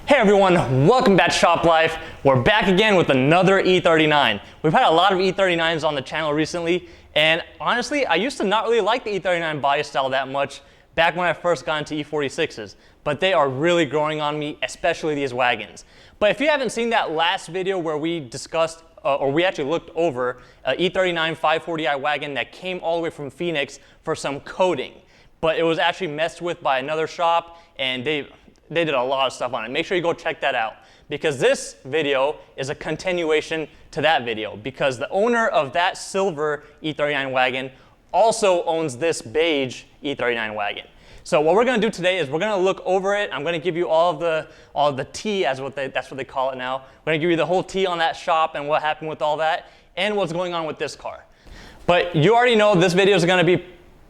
Hey everyone, welcome back to Shop Life. We're back again with another E39. We've had a lot of E39s on the channel recently, and honestly, I used to not really like the E39 body style that much back when I first got into E46s, but they are really growing on me, especially these wagons. But if you haven't seen that last video where we discussed, or we actually looked over an E39 540i wagon that came all the way from Phoenix for some coating, but it was actually messed with by another shop, and they did a lot of stuff on it. Make sure you go check that out, because this video is a continuation to that video, because the owner of that silver E39 wagon also owns this beige E39 wagon. So what we're going to do today is we're going to look over it. I'm going to give you all the tea, that's what they call it now. We're going to give you the whole tea on that shop and what happened with all that and what's going on with this car. But you already know this video is going to be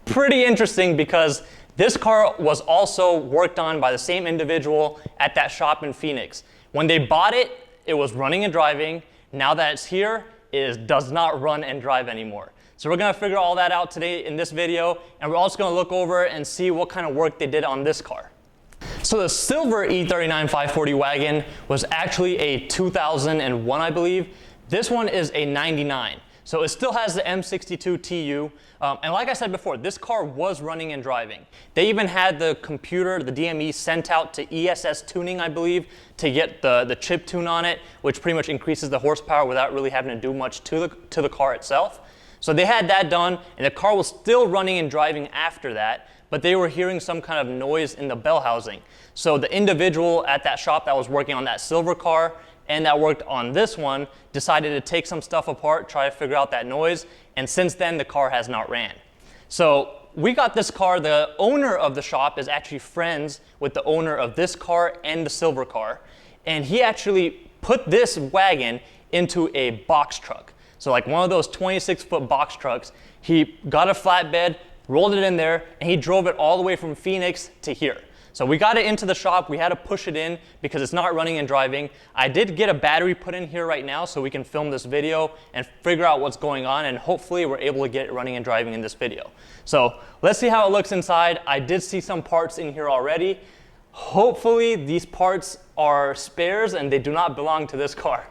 pretty interesting, because this car was also worked on by the same individual at that shop in Phoenix. When they bought it, it was running and driving. Now that it's here, it does not run and drive anymore. So we're going to figure all that out today in this video, and we're also going to look over and see what kind of work they did on this car. So the silver E39 540 wagon was actually a 2001, I believe. This one is a 99. So it still has the M62 TU, and like I said before, this car was running and driving. They even had the computer, the DME, sent out to ESS tuning, I believe, to get the chip tune on it, which pretty much increases the horsepower without really having to do much to the car itself. So they had that done, and the car was still running and driving after that, but they were hearing some kind of noise in the bell housing. So the individual at that shop that was working on that silver car and that worked on this one decided to take some stuff apart, try to figure out that noise, and since then the car has not ran. So we got this car. The owner of the shop is actually friends with the owner of this car and the silver car, and he actually put this wagon into a box truck. So like one of those 26-foot box trucks. He got a flatbed, rolled it in there, and he drove it all the way from Phoenix to here. So we got it into the shop. We had to push it in because it's not running and driving. I did get a battery put in here right now so we can film this video and figure out what's going on, and hopefully we're able to get it running and driving in this video. So let's see how it looks inside. I did see some parts in here already. Hopefully these parts are spares and they do not belong to this car.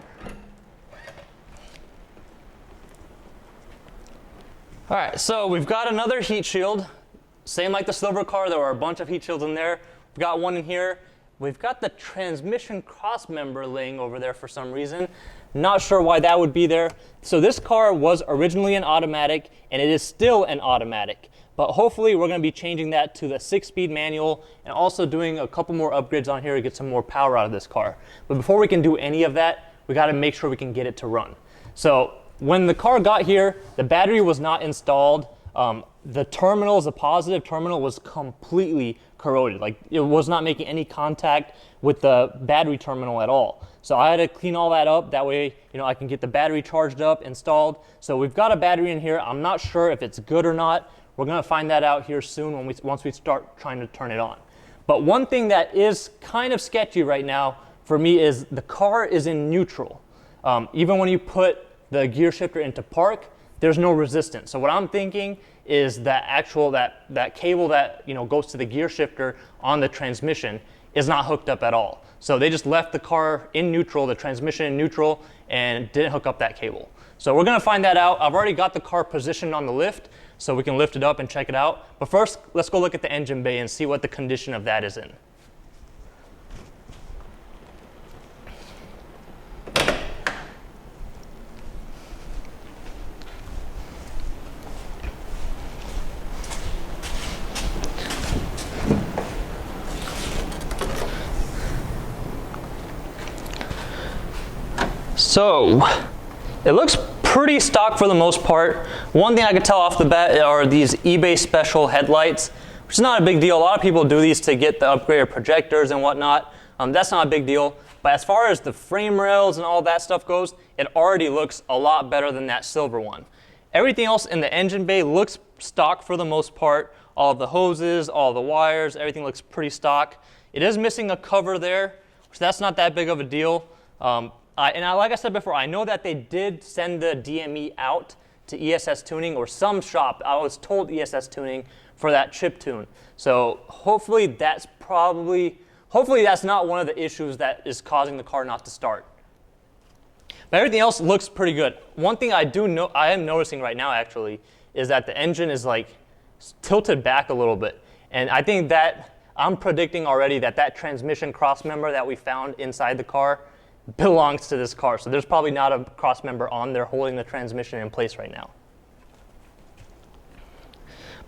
All right, so we've got another heat shield. Same like the silver car, there were a bunch of heat shields in there. We've got one in here. We've got the transmission cross member laying over there for some reason. Not sure why that would be there. So this car was originally an automatic, and it is still an automatic. But hopefully we're going to be changing that to the 6-speed manual and also doing a couple more upgrades on here to get some more power out of this car. But before we can do any of that, we got to make sure we can get it to run. So when the car got here, the battery was not installed. The terminals, the positive terminal, was completely corroded. Like, it was not making any contact with the battery terminal at all. So I had to clean all that up. That way, I can get the battery charged up, installed. So we've got a battery in here. I'm not sure if it's good or not. We're going to find that out here soon once we start trying to turn it on. But one thing that is kind of sketchy right now for me is the car is in neutral. Even when you put the gear shifter into park, there's no resistance. So what I'm thinking is that that cable that goes to the gear shifter on the transmission is not hooked up at all. So they just left the car in neutral, the transmission in neutral, and didn't hook up that cable. So we're gonna find that out. I've already got the car positioned on the lift, so we can lift it up and check it out. But first, let's go look at the engine bay and see what the condition of that is in. So it looks pretty stock for the most part. One thing I could tell off the bat are these eBay special headlights, which is not a big deal. A lot of people do these to get the upgraded projectors and whatnot. That's not a big deal. But as far as the frame rails and all that stuff goes, it already looks a lot better than that silver one. Everything else in the engine bay looks stock for the most part. All of the hoses, all the wires, everything looks pretty stock. It is missing a cover there, so that's not that big of a deal. Like I said before, I know that they did send the DME out to ESS tuning, or some shop, I was told ESS tuning, for that chip tune. So hopefully that's probably hopefully that's not one of the issues that is causing the car not to start. But everything else looks pretty good. One thing I am noticing right now actually is that the engine is like tilted back a little bit. And I think that I'm predicting already that that transmission crossmember that we found inside the car belongs to this car. So there's probably not a crossmember on there holding the transmission in place right now.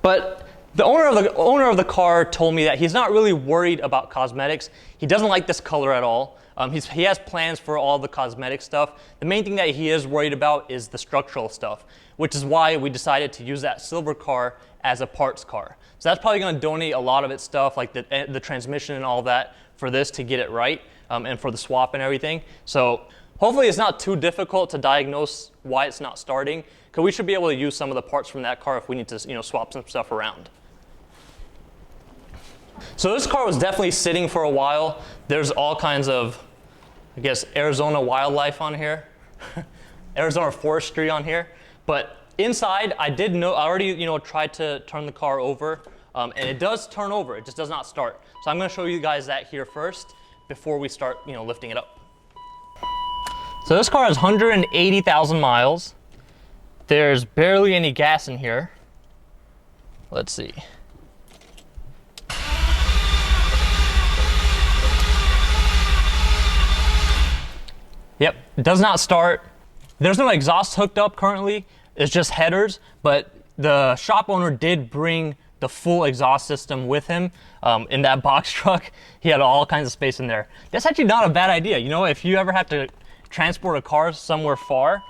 But the owner of the car told me that he's not really worried about cosmetics. He doesn't like this color at all. He has plans for all the cosmetic stuff. The main thing that he is worried about is the structural stuff, which is why we decided to use that silver car as a parts car. So that's probably going to donate a lot of its stuff, like the transmission and all that, for this to get it right, and for the swap and everything. So hopefully it's not too difficult to diagnose why it's not starting, because we should be able to use some of the parts from that car if we need to, swap some stuff around. So this car was definitely sitting for a while. There's all kinds of, I guess, Arizona wildlife on here, Arizona forestry on here. But inside, I already tried to turn the car over, and it does turn over. It just does not start. So I'm going to show you guys that here first before we start, lifting it up. So this car has 180,000 miles. There's barely any gas in here. Let's see. Yep, it does not start. There's no exhaust hooked up currently. It's just headers, but the shop owner did bring the full exhaust system with him in that box truck. He had all kinds of space in there. That's actually not a bad idea. If you ever have to transport a car somewhere far,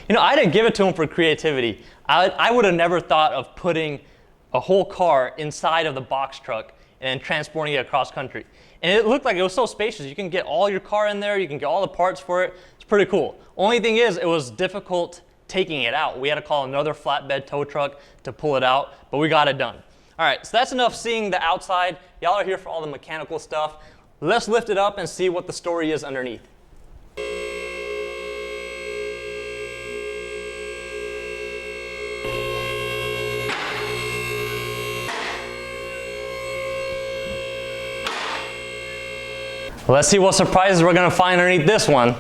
I didn't give it to him for creativity. I would have never thought of putting a whole car inside of the box truck and transporting it across country. And it looked like it was so spacious. You can get all your car in there. You can get all the parts for it. It's pretty cool. Only thing is, it was difficult taking it out. We had to call another flatbed tow truck to pull it out, but we got it done. All right, so that's enough seeing the outside. Y'all are here for all the mechanical stuff. Let's lift it up and see what the story is underneath. Let's see what surprises we're going to find underneath this one.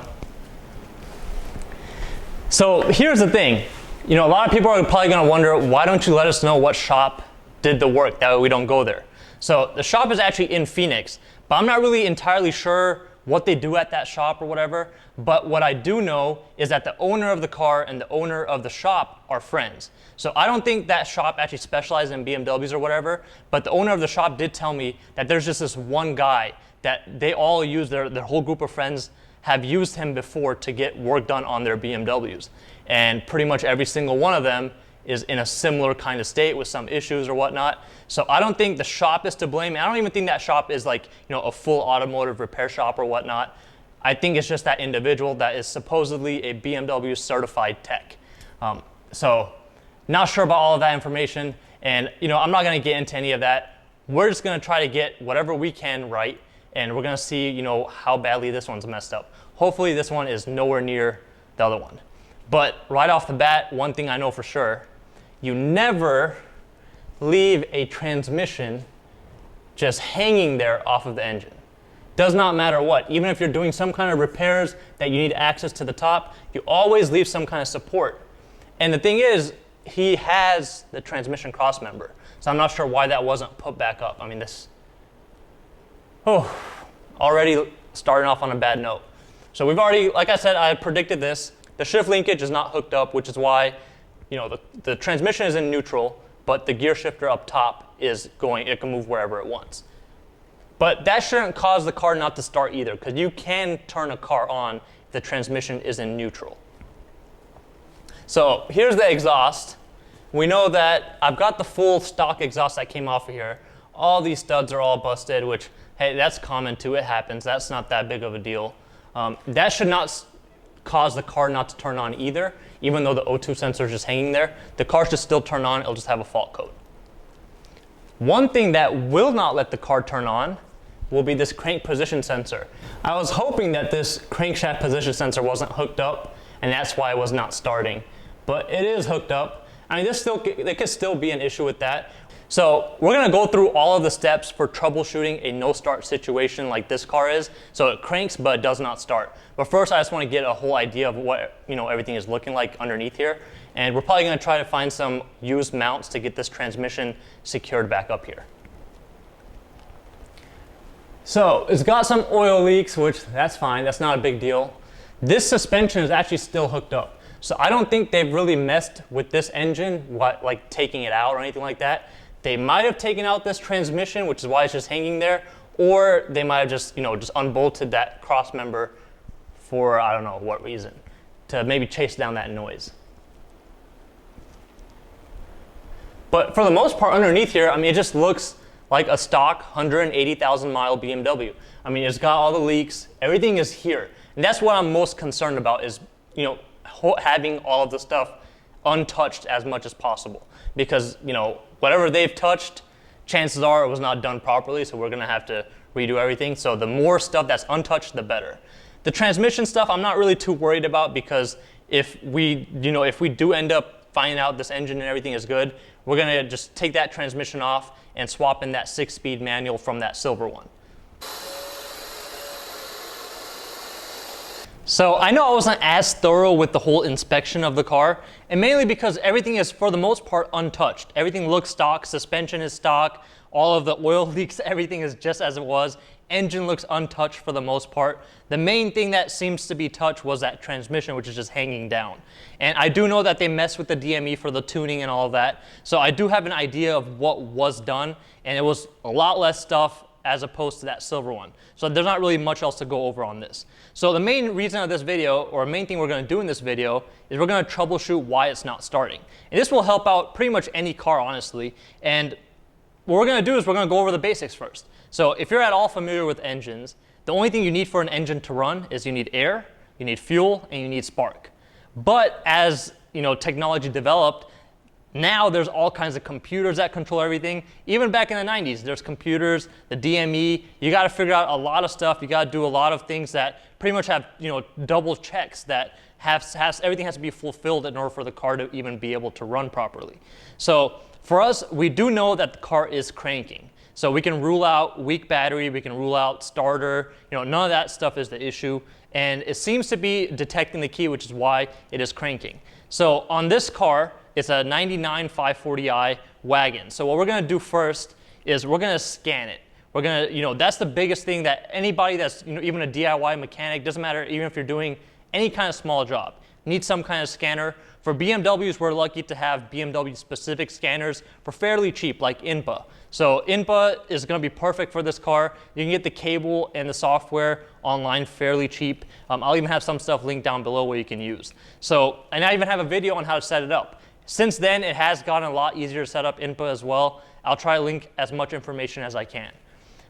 So here's the thing. A lot of people are probably going to wonder, why don't you let us know what shop did the work? That way we don't go there. So the shop is actually in Phoenix, but I'm not really entirely sure what they do at that shop or whatever. But what I do know is that the owner of the car and the owner of the shop are friends. So I don't think that shop actually specializes in BMWs or whatever, but the owner of the shop did tell me that there's just this one guy that they all use, their whole group of friends have used him before to get work done on their BMWs. And pretty much every single one of them is in a similar kind of state with some issues or whatnot. So I don't think the shop is to blame. I don't even think that shop is like, a full automotive repair shop or whatnot. I think it's just that individual that is supposedly a BMW certified tech. So not sure about all of that information. And, I'm not going to get into any of that. We're just going to try to get whatever we can right. And we're going to see, how badly this one's messed up. Hopefully this one is nowhere near the other one. But right off the bat, one thing I know for sure, you never leave a transmission just hanging there off of the engine. Does not matter what. Even if you're doing some kind of repairs that you need access to the top, you always leave some kind of support. And the thing is, he has the transmission crossmember. So I'm not sure why that wasn't put back up. I mean, already starting off on a bad note. So we've already, like I said, I predicted this. The shift linkage is not hooked up, which is why, the transmission is in neutral, but the gear shifter up top is it can move wherever it wants. But that shouldn't cause the car not to start either, because you can turn a car on if the transmission is in neutral. So here's the exhaust. We know that I've got the full stock exhaust that came off of here. All these studs are all busted, which, hey, that's common too. It happens. That's not that big of a deal. That should not cause the car not to turn on either, even though the O2 sensor is just hanging there. The car should still turn on. It'll just have a fault code. One thing that will not let the car turn on will be this crank position sensor. I was hoping that this crankshaft position sensor wasn't hooked up, and that's why it was not starting. But it is hooked up. I mean, there could still be an issue with that. So we're gonna go through all of the steps for troubleshooting a no start situation like this car is. So it cranks, but it does not start. But first, I just wanna get a whole idea of what everything is looking like underneath here. And we're probably gonna try to find some used mounts to get this transmission secured back up here. So it's got some oil leaks, which that's fine, that's not a big deal. This suspension is actually still hooked up. So I don't think they've really messed with this engine, like taking it out or anything like that. They might have taken out this transmission, which is why it's just hanging there, or they might have just unbolted that cross member for I don't know what reason, to maybe chase down that noise. But for the most part underneath here, I mean, it just looks like a stock 180,000 mile BMW. I mean, it's got all the leaks, everything is here. And that's what I'm most concerned about is, having all of the stuff untouched as much as possible. Because, whatever they've touched, chances are it was not done properly, so we're gonna have to redo everything. So the more stuff that's untouched, the better. The transmission stuff, I'm not really too worried about because if we do end up finding out this engine and everything is good, we're gonna just take that transmission off and swap in that 6-speed manual from that silver one. So I know I wasn't as thorough with the whole inspection of the car, and mainly because everything is for the most part untouched. Everything looks stock, suspension is stock, all of the oil leaks, everything is just as it was. Engine looks untouched for the most part. The main thing that seems to be touched was that transmission, which is just hanging down. And I do know that they messed with the DME for the tuning and all of that. So I do have an idea of what was done, and it was a lot less stuff as opposed to that silver one. So there's not really much else to go over on this. So the main reason of this video, or main thing we're gonna do in this video, is we're gonna troubleshoot why it's not starting. And this will help out pretty much any car, honestly. And what we're gonna do is we're gonna go over the basics first. So if you're at all familiar with engines, the only thing you need for an engine to run is you need air, you need fuel, and you need spark. But as technology developed, now there's all kinds of computers that control everything. Even back in the 90s, there's computers, the DME. You got to figure out a lot of stuff. You got to do a lot of things that pretty much have double checks that everything has to be fulfilled in order for the car to even be able to run properly. So for us, we do know that the car is cranking. So we can rule out weak battery, we can rule out starter, none of that stuff is the issue. And it seems to be detecting the key, which is why it is cranking. So on this car, it's a 99 540i wagon. So what we're gonna do first is we're gonna scan it. We're gonna, that's the biggest thing that anybody that's, even a DIY mechanic, doesn't matter, even if you're doing any kind of small job, need some kind of scanner. For BMWs, we're lucky to have BMW specific scanners for fairly cheap, like INPA. So INPA is gonna be perfect for this car. You can get the cable and the software online fairly cheap. I'll even have some stuff linked down below where you can use. So, and I even have a video on how to set it up. Since then, it has gotten a lot easier to set up INPA as well. I'll try to link as much information as I can.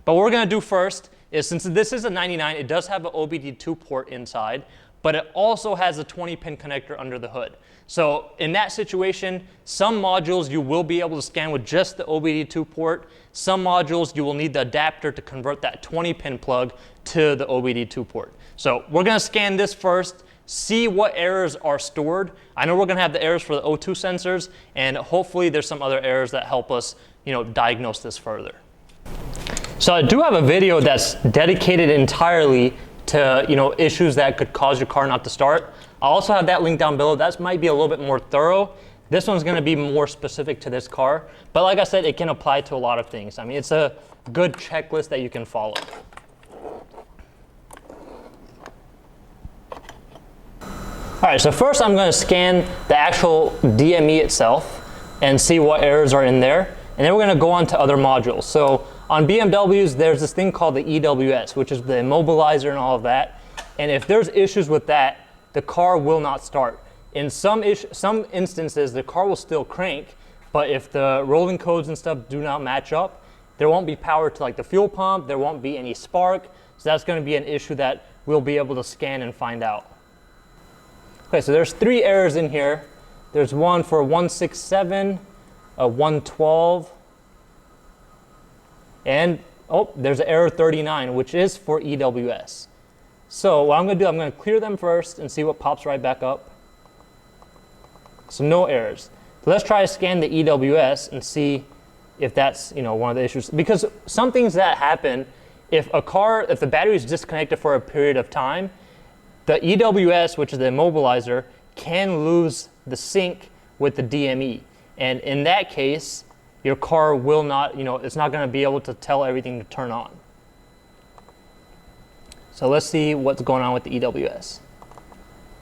But what we're gonna do first is, since this is a 99, it does have an OBD2 port inside, but it also has a 20-pin connector under the hood. So in that situation, some modules you will be able to scan with just the OBD2 port. Some modules you will need the adapter to convert that 20-pin plug to the OBD2 port. So we're gonna scan this first, see what errors are stored. I know we're gonna have the errors for the O2 sensors, and hopefully there's some other errors that help us diagnose this further. So I do have a video that's dedicated entirely to issues that could cause your car not to start. I'll also have that link down below. That might be a little bit more thorough. This one's gonna be more specific to this car. But like I said, it can apply to a lot of things. I mean, it's a good checklist that you can follow. All right, so first I'm gonna scan the actual DME itself and see what errors are in there. And then we're gonna go on to other modules. So on BMWs, there's this thing called the EWS, which is the immobilizer and all of that. And if there's issues with that, the car will not start. In some instances, the car will still crank, but if the rolling codes and stuff do not match up, there won't be power to the fuel pump, there won't be any spark. So that's gonna be an issue that we'll be able to scan and find out. Okay, so there's 3 errors in here. There's one for 167, 112, and there's an error 39, which is for EWS. So what I'm gonna do, I'm gonna clear them first and see what pops right back up. So no errors. So let's try to scan the EWS and see if that's one of the issues. Because some things that happen, if the battery is disconnected for a period of time, the EWS, which is the immobilizer, can lose the sync with the DME. And in that case, your car will not, it's not going to be able to tell everything to turn on. So let's see what's going on with the EWS.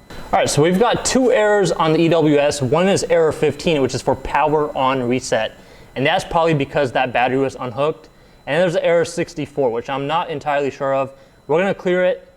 All right, so we've got 2 errors on the EWS. One is error 15, which is for power on reset. And that's probably because that battery was unhooked. And there's error 64, which I'm not entirely sure of. We're going to clear it,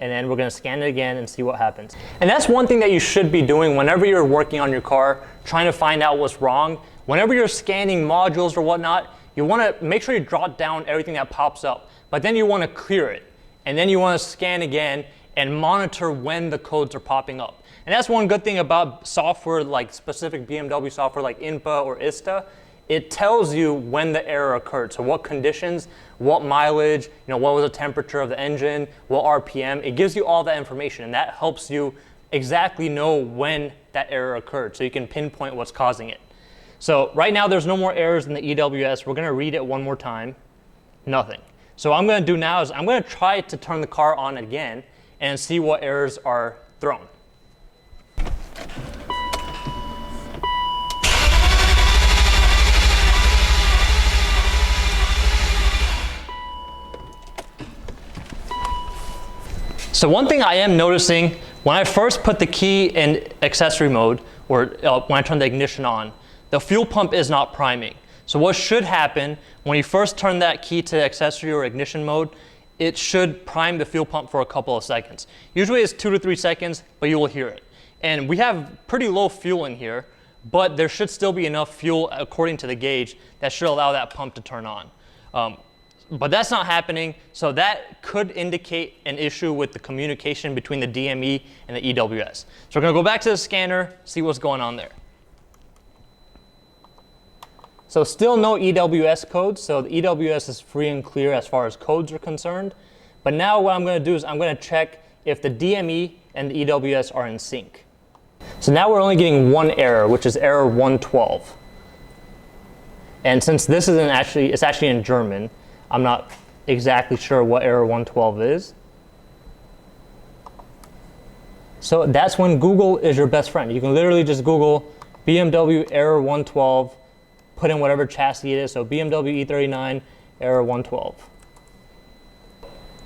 and then we're going to scan it again and see what happens. And that's one thing that you should be doing whenever you're working on your car, trying to find out what's wrong. Whenever you're scanning modules or whatnot, you want to make sure you jot down everything that pops up. But then you want to clear it. And then you want to scan again and monitor when the codes are popping up. And that's one good thing about software, like specific BMW software like INPA or ISTA. It tells you when the error occurred. So what conditions, what mileage, what was the temperature of the engine, what RPM. It gives you all that information, and that helps you exactly know when that error occurred, so you can pinpoint what's causing it. So right now there's no more errors in the EWS. We're going to read it one more time. Nothing. So what I'm going to do now is I'm going to try to turn the car on again and see what errors are thrown. So one thing I am noticing, when I first put the key in accessory mode, or when I turn the ignition on, the fuel pump is not priming. So what should happen, when you first turn that key to accessory or ignition mode, it should prime the fuel pump for a couple of seconds. Usually it's 2 to 3 seconds, but you will hear it. And we have pretty low fuel in here, but there should still be enough fuel according to the gauge that should allow that pump to turn on. But that's not happening, so that could indicate an issue with the communication between the DME and the EWS. So we're going to go back to the scanner, see what's going on there. So still no EWS codes, so the EWS is free and clear as far as codes are concerned. But now what I'm going to do is I'm going to check if the DME and the EWS are in sync. So now we're only getting one error, which is error 112. And since this isn't actually, it's actually in German, I'm not exactly sure what error 112 is. So that's when Google is your best friend. You can literally just Google BMW error 112, put in whatever chassis it is, so BMW E39 error 112.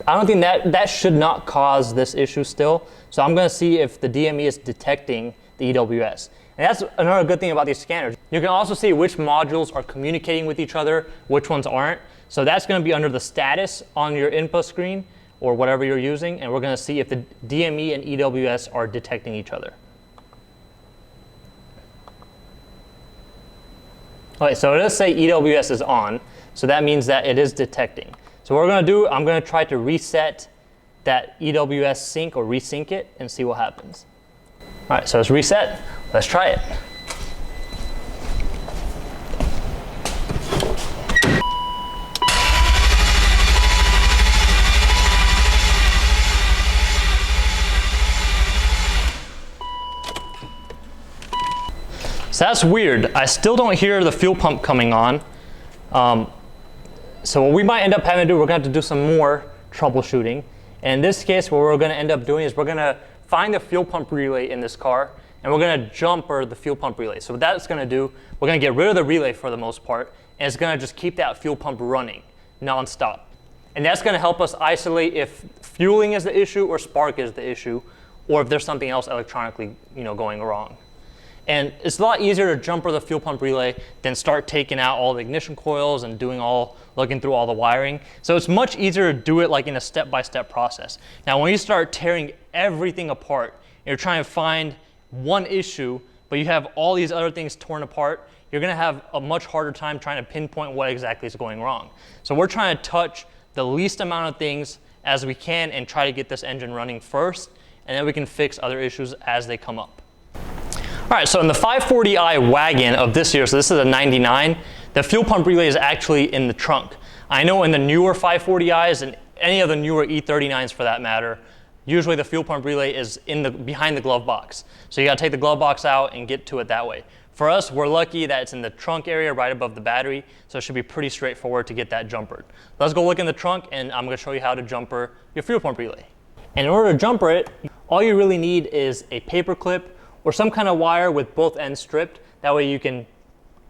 I don't think that should not cause this issue still. So I'm going to see if the DME is detecting the EWS. And that's another good thing about these scanners. You can also see which modules are communicating with each other, which ones aren't. So that's going to be under the status on your input screen or whatever you're using, and we're going to see if the DME and EWS are detecting each other. Okay, so it does say EWS is on, so that means that it is detecting. So what we're going to do, I'm going to try to reset that EWS sync or resync it and see what happens. All right, so it's reset. Let's try it. So that's weird. I still don't hear the fuel pump coming on. So what we might end up having to do, we're going to have to do some more troubleshooting. And in this case, what we're going to end up doing is we're going to find the fuel pump relay in this car, and we're going to jumper the fuel pump relay. So what that's going to do, we're going to get rid of the relay for the most part, and it's going to just keep that fuel pump running nonstop. And that's going to help us isolate if fueling is the issue or spark is the issue, or if there's something else electronically, going wrong. And it's a lot easier to jumper the fuel pump relay than start taking out all the ignition coils and looking through all the wiring. So it's much easier to do it like in a step-by-step process. Now, when you start tearing everything apart, you're trying to find one issue, but you have all these other things torn apart, you're going to have a much harder time trying to pinpoint what exactly is going wrong. So we're trying to touch the least amount of things as we can and try to get this engine running first, and then we can fix other issues as they come up. All right, so in the 540i wagon of this year, so this is a 99, the fuel pump relay is actually in the trunk. I know in the newer 540i's and any of the newer E39s for that matter, usually the fuel pump relay is behind the glove box. So you gotta take the glove box out and get to it that way. For us, we're lucky that it's in the trunk area right above the battery, so it should be pretty straightforward to get that jumpered. Let's go look in the trunk, and I'm going to show you how to jumper your fuel pump relay. And in order to jumper it, all you really need is a paper clip or some kind of wire with both ends stripped. That way you can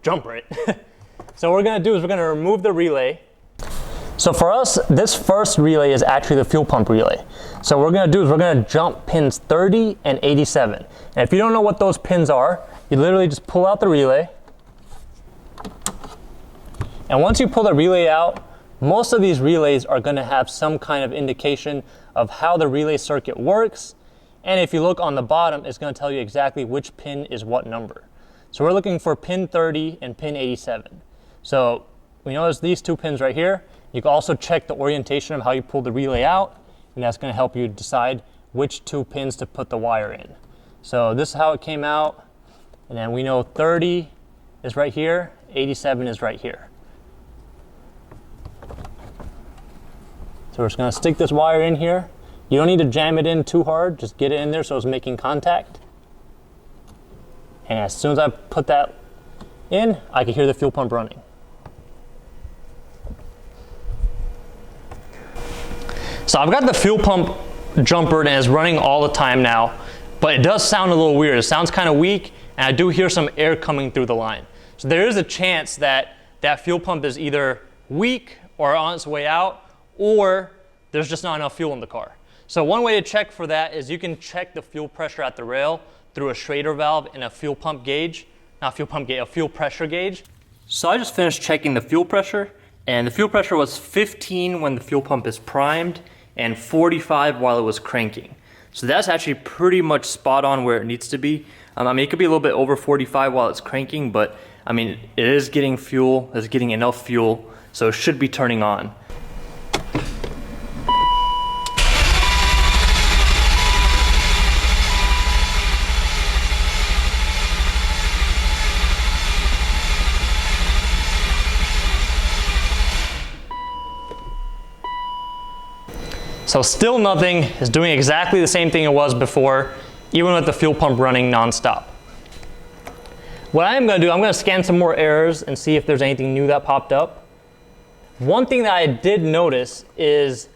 jumper it. So what we're going to do is we're going to remove the relay. So for us, this first relay is actually the fuel pump relay. So what we're going to do is we're going to jump pins 30 and 87. And if you don't know what those pins are, you literally just pull out the relay. And once you pull the relay out, most of these relays are going to have some kind of indication of how the relay circuit works. And if you look on the bottom, it's going to tell you exactly which pin is what number. So we're looking for pin 30 and pin 87. So we notice these two pins right here. You can also check the orientation of how you pull the relay out, and that's going to help you decide which two pins to put the wire in. So this is how it came out, and then we know 30 is right here, 87 is right here. So we're just going to stick this wire in here. You don't need to jam it in too hard, just get it in there so it's making contact. And as soon as I put that in, I can hear the fuel pump running. So I've got the fuel pump jumpered and it's running all the time now, but it does sound a little weird. It sounds kind of weak, and I do hear some air coming through the line. So there is a chance that that fuel pump is either weak or on its way out, or there's just not enough fuel in the car. So one way to check for that is you can check the fuel pressure at the rail through a Schrader valve and a fuel pump gauge, not fuel pump gauge, a fuel pressure gauge. So I just finished checking the fuel pressure, and the fuel pressure was 15 when the fuel pump is primed and 45 while it was cranking. So that's actually pretty much spot on where it needs to be. I mean, it could be a little bit over 45 while it's cranking, but I mean, it is getting fuel, it's getting enough fuel, so it should be turning on. So still nothing, is doing exactly the same thing it was before, even with the fuel pump running nonstop. What I am going to do, I'm going to scan some more errors and see if there's anything new that popped up. One thing that I did notice is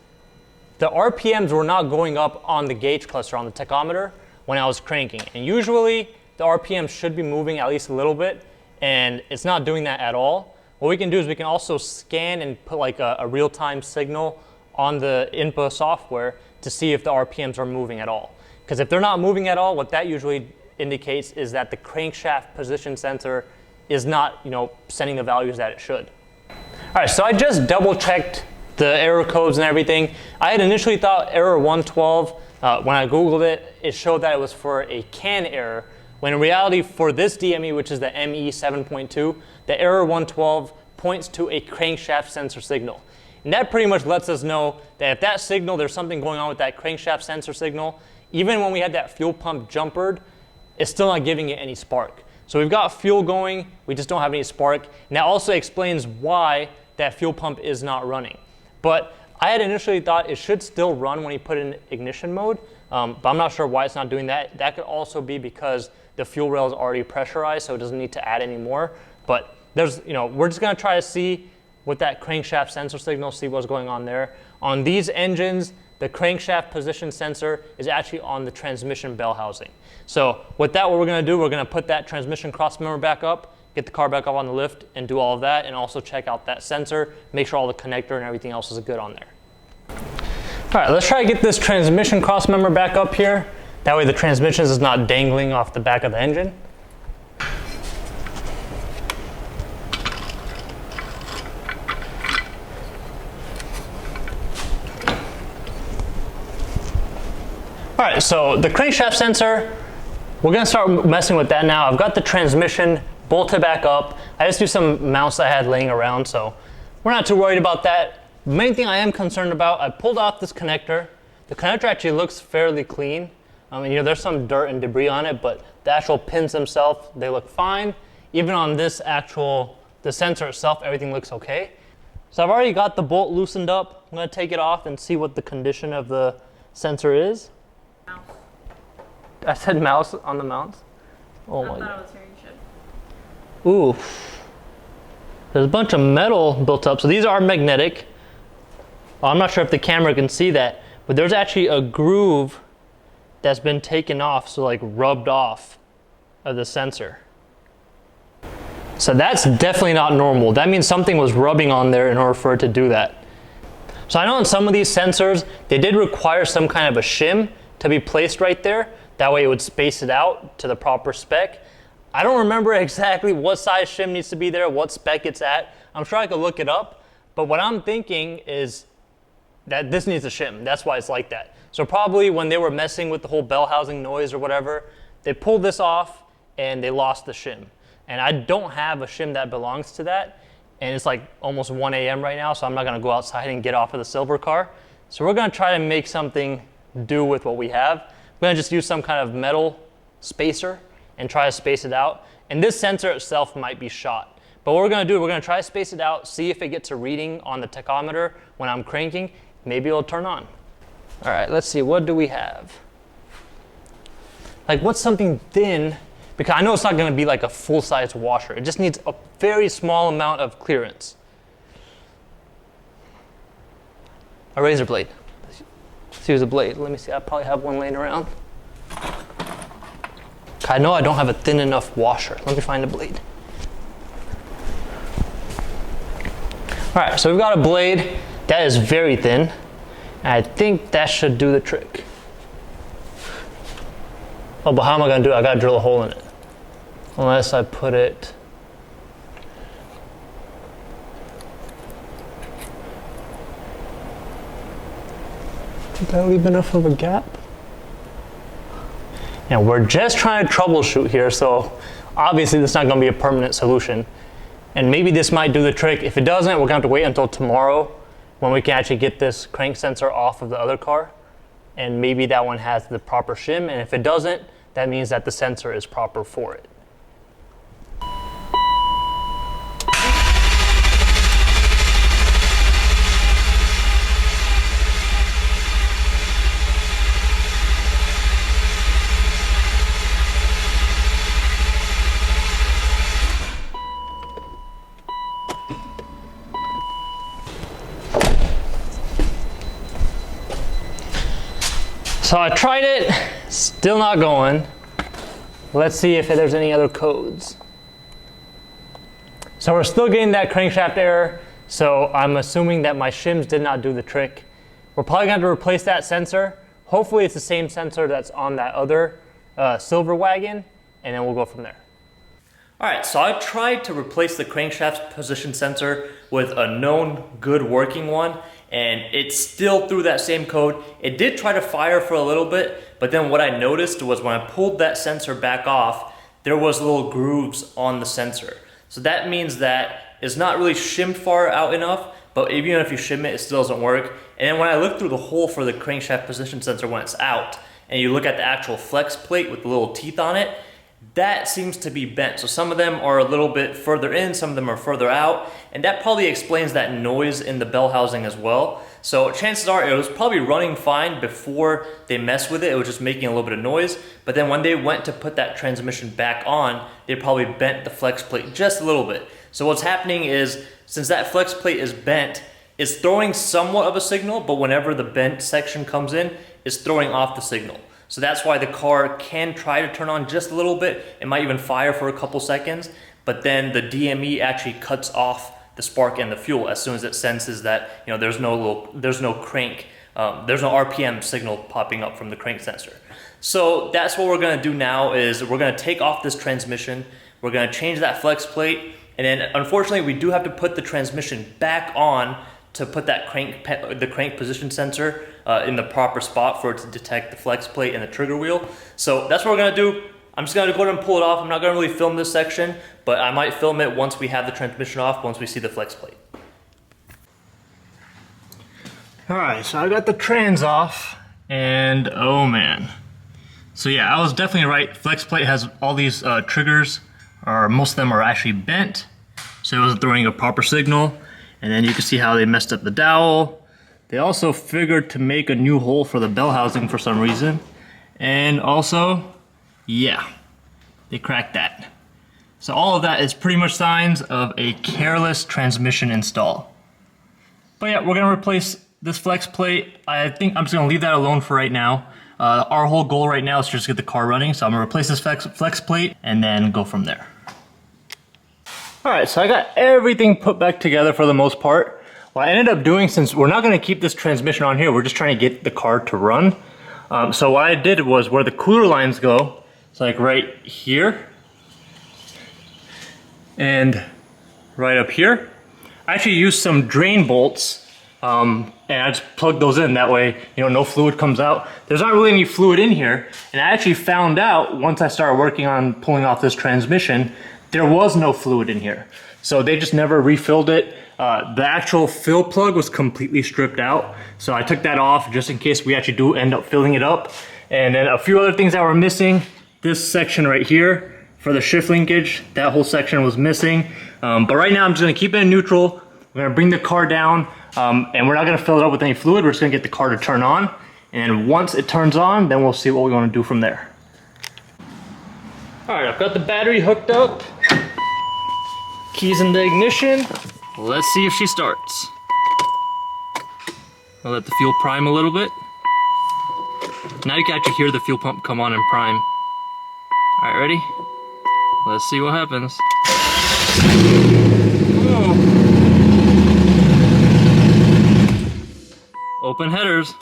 the RPMs were not going up on the gauge cluster on the tachometer when I was cranking. And usually the RPM should be moving at least a little bit, and it's not doing that at all. What we can do is we can also scan and put like a real-time signal on the input software to see if the RPMs are moving at all. Because if they're not moving at all, what that usually indicates is that the crankshaft position sensor is not, sending the values that it should. All right, so I just double checked the error codes and everything. I had initially thought error 112, when I Googled it, it showed that it was for a CAN error, when in reality for this DME, which is the ME 7.2, the error 112 points to a crankshaft sensor signal. And that pretty much lets us know that if that signal, there's something going on with that crankshaft sensor signal, even when we had that fuel pump jumpered, it's still not giving it any spark. So we've got fuel going, we just don't have any spark. And that also explains why that fuel pump is not running. But I had initially thought it should still run when you put it in ignition mode, but I'm not sure why it's not doing that. That could also be because the fuel rail is already pressurized, so it doesn't need to add any more. But there's, we're just gonna try to see with that crankshaft sensor signal, see what's going on there. On these engines, the crankshaft position sensor is actually on the transmission bell housing. So with that, what we're gonna do, we're gonna put that transmission cross member back up, get the car back up on the lift, and do all of that, and also check out that sensor, make sure all the connector and everything else is good on there. All right, let's try to get this transmission cross member back up here. That way the transmission is not dangling off the back of the engine. All right, so the crankshaft sensor, we're gonna start messing with that now. I've got the transmission bolted back up. I just do some mounts I had laying around, so we're not too worried about that. The main thing I am concerned about, I pulled off this connector. The connector actually looks fairly clean. There's some dirt and debris on it, but the actual pins themselves, they look fine. Even on this the sensor itself, everything looks okay. So I've already got the bolt loosened up. I'm gonna take it off and see what the condition of the sensor is. Mouse. I said mouse on the mounts? Oh my God. I thought I was hearing shit. Ooh. There's a bunch of metal built up. So these are magnetic. I'm not sure if the camera can see that, but there's actually a groove that's been taken off, so like rubbed off of the sensor. So that's definitely not normal. That means something was rubbing on there in order for it to do that. So I know in some of these sensors, they did require some kind of a shim to be placed right there. That way it would space it out to the proper spec. I don't remember exactly what size shim needs to be there, what spec it's at. I'm sure I could look it up, but what I'm thinking is that this needs a shim. That's why it's like that. So probably when they were messing with the whole bell housing noise or whatever, they pulled this off and they lost the shim. And I don't have a shim that belongs to that. And it's like almost 1 a.m. right now, so I'm not gonna go outside and get off of the silver car. So we're gonna try to make something do with what we have. We're gonna just use some kind of metal spacer and try to space it out. And this sensor itself might be shot. But what we're gonna do, we're gonna try to space it out, see if it gets a reading on the tachometer when I'm cranking. Maybe it'll turn on. All right, let's see, what do we have? Like what's something thin, because I know it's not gonna be like a full-size washer. It just needs a very small amount of clearance. A razor blade. Let's use a blade. Let me see, I probably have one laying around. I know I don't have a thin enough washer. Let me find a blade. All right, so we've got a blade that is very thin. And I think that should do the trick. Oh, but how am I gonna do it? I gotta drill a hole in it. Unless I put it. Did that leave enough of a gap? Now we're just trying to troubleshoot here, so obviously this is not gonna be a permanent solution. And maybe this might do the trick. If it doesn't, we're gonna have to wait until tomorrow when we can actually get this crank sensor off of the other car. And maybe that one has the proper shim, and if it doesn't, that means that the sensor is proper for it. So I tried it, still not going. Let's see if there's any other codes. So we're still getting that crankshaft error, so I'm assuming that my shims did not do the trick. We're probably going to have to replace that sensor. Hopefully it's the same sensor that's on that other silver wagon, and then we'll go from there. All right, so I tried to replace the crankshaft position sensor with a known good working one, and it still threw that same code. It did try to fire for a little bit, but then what I noticed was when I pulled that sensor back off, there was little grooves on the sensor. So that means that it's not really shimmed far out enough, but even if you shim it, it still doesn't work. And then when I look through the hole for the crankshaft position sensor when it's out, and you look at the actual flex plate with the little teeth on it, that seems to be bent. So some of them are a little bit further in, some of them are further out, and that probably explains that noise in the bell housing as well. So chances are it was probably running fine before they messed with it. It was just making a little bit of noise, but then when they went to put that transmission back on, they probably bent the flex plate just a little bit. So what's happening is, since that flex plate is bent, it's throwing somewhat of a signal, but whenever the bent section comes in, it's throwing off the signal. So that's why the car can try to turn on just a little bit. It might even fire for a couple seconds, but then the DME actually cuts off the spark and the fuel as soon as it senses that there's no crank, there's no RPM signal popping up from the crank sensor. So that's what we're gonna do now is we're gonna take off this transmission, we're gonna change that flex plate, and then unfortunately we do have to put the transmission back on to put that the crank position sensor in the proper spot for it to detect the flex plate and the trigger wheel. So that's what we're gonna do. I'm just gonna go ahead and pull it off. I'm not gonna really film this section, but I might film it once we have the transmission off, once we see the flex plate. All right, so I got the trans off, and oh man. So yeah, I was definitely right. Flex plate has all these triggers, or most of them are actually bent, so it wasn't throwing a proper signal. And then you can see how they messed up the dowel. They also figured to make a new hole for the bell housing for some reason. And also, yeah, they cracked that. So all of that is pretty much signs of a careless transmission install. But yeah, we're gonna replace this flex plate. I think I'm just gonna leave that alone for right now. Our whole goal right now is to just get the car running. So I'm gonna replace this flex plate and then go from there. All right, so I got everything put back together for the most part. What I ended up doing, since we're not gonna keep this transmission on here, we're just trying to get the car to run. So what I did was where the cooler lines go, it's like right here and right up here. I actually used some drain bolts and I just plugged those in. That way, you know, no fluid comes out. There's not really any fluid in here. And I actually found out once I started working on pulling off this transmission, there was no fluid in here. So they just never refilled it. The actual fill plug was completely stripped out. So I took that off just in case we actually do end up filling it up. And then a few other things that were missing. This section right here for the shift linkage, that whole section was missing. But right now I'm just gonna keep it in neutral. We're gonna bring the car down and we're not gonna fill it up with any fluid. We're just gonna get the car to turn on. And once it turns on, then we'll see what we wanna do from there. All right, I've got the battery hooked up. Keys in the ignition. Let's see if she starts. I'll let the fuel prime a little bit. Now you can actually hear the fuel pump come on and prime. All right, ready? Let's see what happens. Oh. Open headers.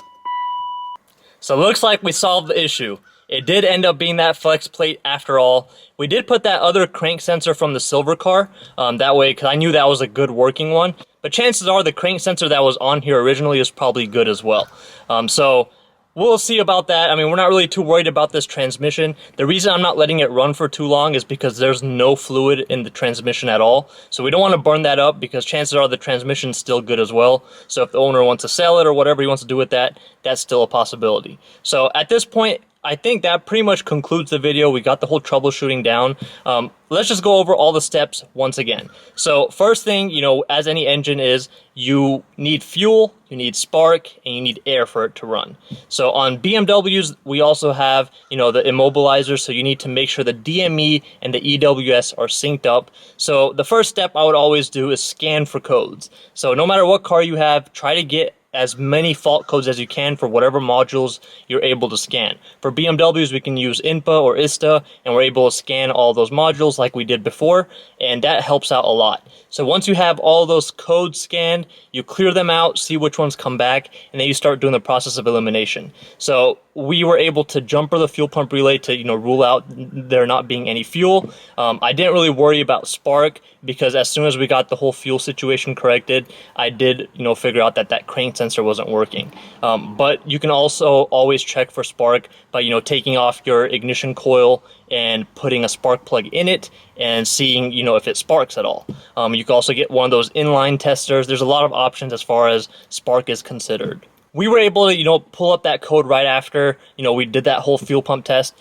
So it looks like we solved the issue. It did end up being that flex plate after all. We did put that other crank sensor from the silver car, that way, because I knew that was a good working one. But chances are the crank sensor that was on here originally is probably good as well. So we'll see about that. I mean, we're not really too worried about this transmission. The reason I'm not letting it run for too long is because there's no fluid in the transmission at all. So we don't want to burn that up because chances are the transmission's still good as well. So if the owner wants to sell it or whatever he wants to do with that, that's still a possibility. So at this point, I think that pretty much concludes the video. We got the whole troubleshooting down. Let's just go over all the steps once again. So first thing, you know, as any engine is, you need fuel, you need spark, and you need air for it to run. So on BMWs, we also have, you know, the immobilizer, so you need to make sure the DME and the EWS are synced up. So the first step I would always do is scan for codes. So no matter what car you have, try to get as many fault codes as you can for whatever modules you're able to scan. For BMWs, we can use INPA or ISTA, and we're able to scan all those modules like we did before, and that helps out a lot. So once you have all those codes scanned, you clear them out, see which ones come back, and then you start doing the process of elimination. So we were able to jumper the fuel pump relay to, you know, rule out there not being any fuel. I didn't really worry about spark because as soon as we got the whole fuel situation corrected, I did, you know, figure out that that crank sensor wasn't working. But you can also always check for spark by, you know, taking off your ignition coil and putting a spark plug in it and seeing, you know, if it sparks at all. You can also get one of those inline testers. There's a lot of options as far as spark is considered. We were able to, you know, pull up that code right after, you know, we did that whole fuel pump test.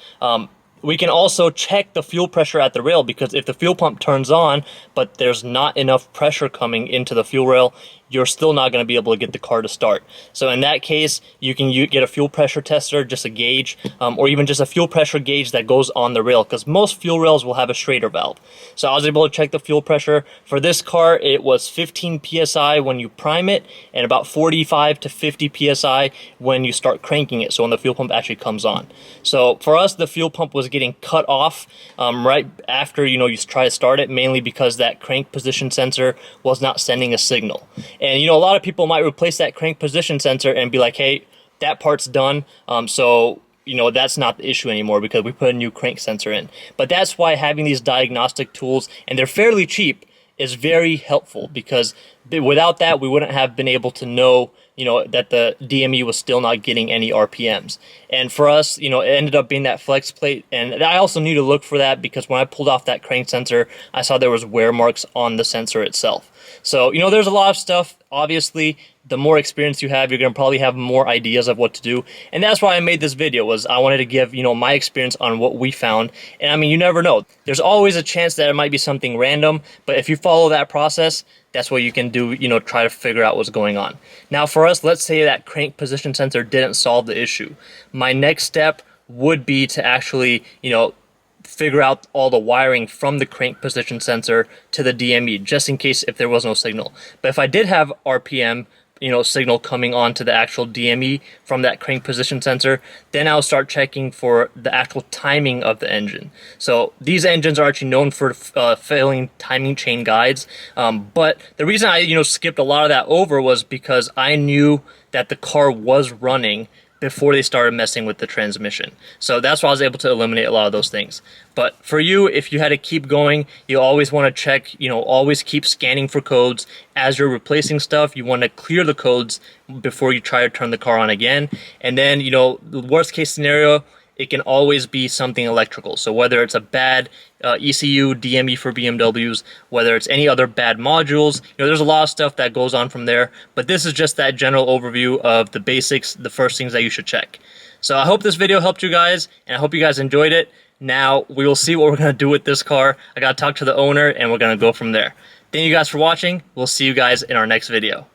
We can also check the fuel pressure at the rail because if the fuel pump turns on, but there's not enough pressure coming into the fuel rail, you're still not going to be able to get the car to start. So in that case, you can get a fuel pressure tester, just a gauge, or even just a fuel pressure gauge that goes on the rail because most fuel rails will have a Schrader valve. So I was able to check the fuel pressure. For this car, it was 15 PSI when you prime it and about 45 to 50 PSI when you start cranking it, so when the fuel pump actually comes on. So for us, the fuel pump was getting cut off right after, you know, you try to start it, mainly because that crank position sensor was not sending a signal. And, you know, a lot of people might replace that crank position sensor and be like, hey, that part's done. So, you know, that's not the issue anymore because we put a new crank sensor in. But that's why having these diagnostic tools, and they're fairly cheap, is very helpful because without that, we wouldn't have been able to know, you know, that the DME was still not getting any RPMs. And for us, you know, it ended up being that flex plate. And I also need to look for that because when I pulled off that crank sensor, I saw there was wear marks on the sensor itself. So, you know, there's a lot of stuff. Obviously, the more experience you have, you're going to probably have more ideas of what to do. And that's why I made this video, was I wanted to give, you know, my experience on what we found. And I mean, you never know. There's always a chance that it might be something random, but if you follow that process, that's what you can do, you know, try to figure out what's going on. Now for us, let's say that crank position sensor didn't solve the issue. My next step would be to actually, you know, figure out all the wiring from the crank position sensor to the DME, just in case if there was no signal. But if I did have RPM, signal coming on to the actual DME from that crank position sensor, then I'll start checking for the actual timing of the engine. So these engines are actually known for failing timing chain guides, but the reason I skipped a lot of that over was because I knew that the car was running before they started messing with the transmission. So that's why I was able to eliminate a lot of those things. But for you, if you had to keep going, you always want to check, always keep scanning for codes. As you're replacing stuff, you want to clear the codes before you try to turn the car on again. And then, the worst case scenario, it can always be something electrical. So whether it's a bad ECU, DME for BMWs, whether it's any other bad modules, there's a lot of stuff that goes on from there. But this is just that general overview of the basics, the first things that you should check. So I hope this video helped you guys, and I hope you guys enjoyed it. Now we will see what we're going to do with this car. I got to talk to the owner, and we're going to go from there. Thank you guys for watching. We'll see you guys in our next video.